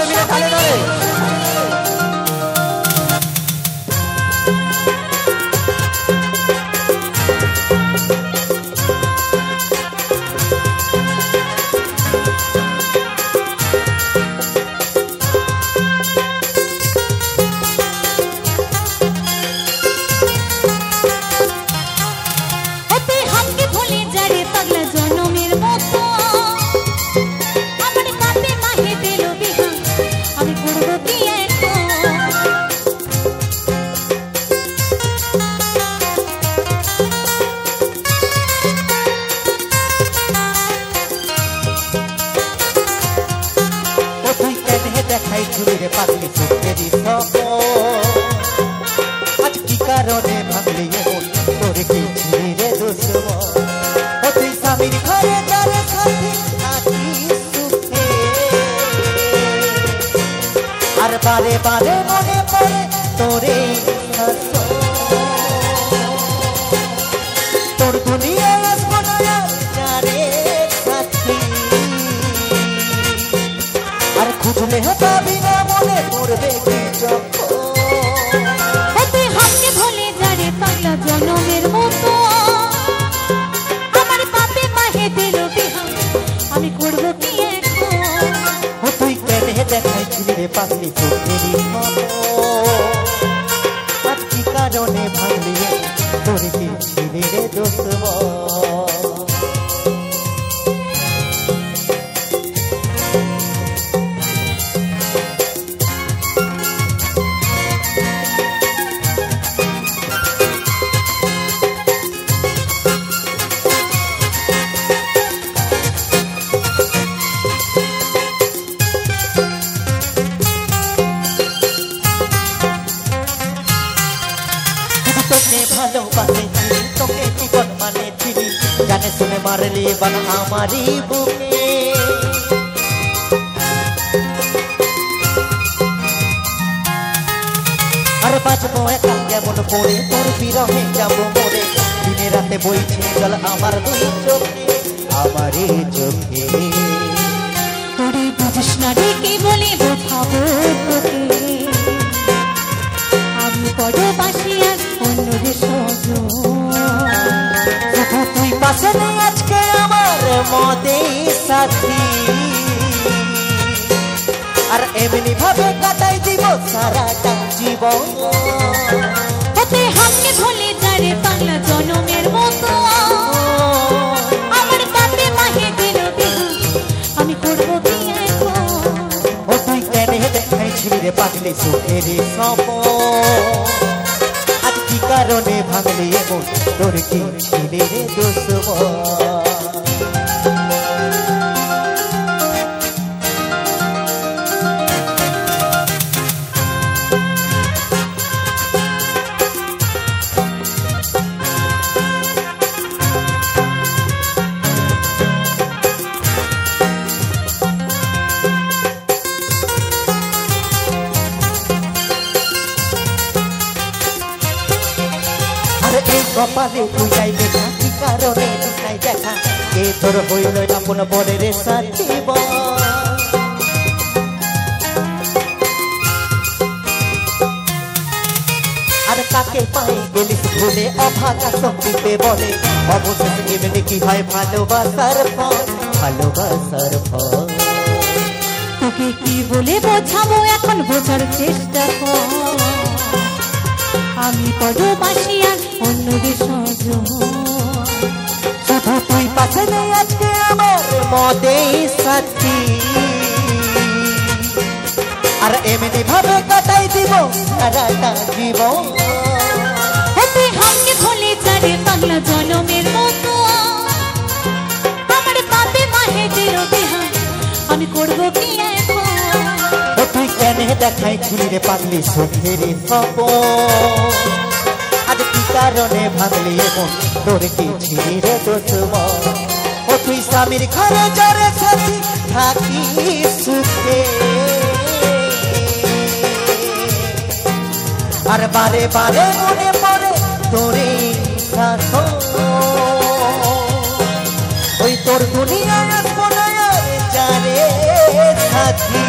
সকলে মিলে তালে ধরে দেখাই চুরিরে পাগলি চোখেরই আজ কি কারণে ভাঙলি এমন তোর কি ছিড়ে দুশ্মন তুই স্বামীর ঘরে যারে সাথে থাকি সুখে আর বারে বারে মনে পড়ে তোরে তোর দুনিয়া আসবো না যারে সাথী আর খুঁজলে পাবি না মনে পড়বে কি তুই হামকে ভুলে যারে পাগলা জনমের মতো আমার পাপে মাহে দিল বিহা আমি করব কি এখন তুই কেন দেখাইছিলি রে পাগলি চোখেরই আজ কি কারণে ভাঙলি তোর কি ছিলি রে দুশ্মন তোকে ভালোবাসেছি তোকে জীবন মানেছিলি জানে শুনে মারলি বান আমারই বুকে আর বাঁচবো একা কেমন করে তোর বিরহে যাবো মরে দিনে রাতে বইছে জল আমার দুই চোখে আমারই চোখে তোরে বুঝিস না রে কি বলে বোঝাবো তোকে আমি বড় বাসিয়া অন্যদের সজন তুই পাশে নেই আজকে আমার মদে সাথী আর এমনি ভাবে কাটাই দিব সারাটা জীবন তুই হামকে ভুলে যারে পাগলা জনমের মতো আমার পাপে মাহে দিল বিহা আমি করব কি এখন তুই কেন দেখাইছিলি রে পাগলি সুখেরই আজ কি কারণে ভাঙলি এমন তোর কি ছিলি রে দুশ্মন কপালে তুই যাই দেখা কি কারণে দিশাই দেখা কে তোর হইল আপন বরের সাথী আর তাকে পাই গেলিস ভুলে অভাগা শক্তিতে বলে অবশেষে এমনি কি হয় ভালোবাসার ফল ভালোবাসার ফল তোকে কি বলে বোঝাবো এখন বোঝার চেষ্টা কর আমি বড় বাসিয়া অন্যদের সজন শুধু তুই পাশে নেই আজকে আমার মদে সাথী আর এমনি ভাবে কাটাই দিব সারাটা জীবন তুই হামকে ভুলে যারে পাগলা জনমের মতো আমার পাপে মাহে দিল বিহা আমি করব কি এখন তুই কেন দেখাইছিলি রে পাগলি সুখেরই আজ কি কারণে ভাঙলি এমন তোর কি ছিলি রে দুশ্মন তুই স্বামীর ঘরে যারে সাথী থাকি সুখে আর বারে বারে মনে পড়ে তোরে ওই তোর দুনিয়া আসবো না যারে সাথী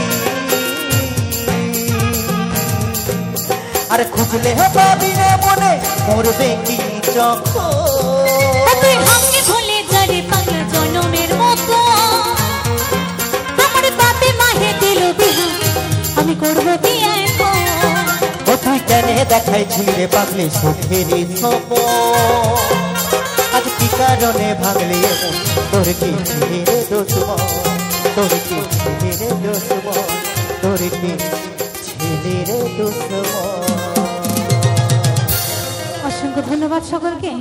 আর খুঁজলে পাবি না মনে মরবে কি যখন তুই আমাকে ভুলে যারে পাগলা জনমের মতো আমার বাপে মাহে দিল বিহা আমি করব কি এখন ও তুই কেন দেখাইছিলি রে পাগলি সুখেরই সপন আজ কি কারণে ভাঙলি এমন তোর কি ছিলি রে দুশ্মন তোর কি ছিলি রে দুশ্মন তোর কি ছিলি রে দুশ্মন অসংখ্য ধন্যবাদ সকলকে।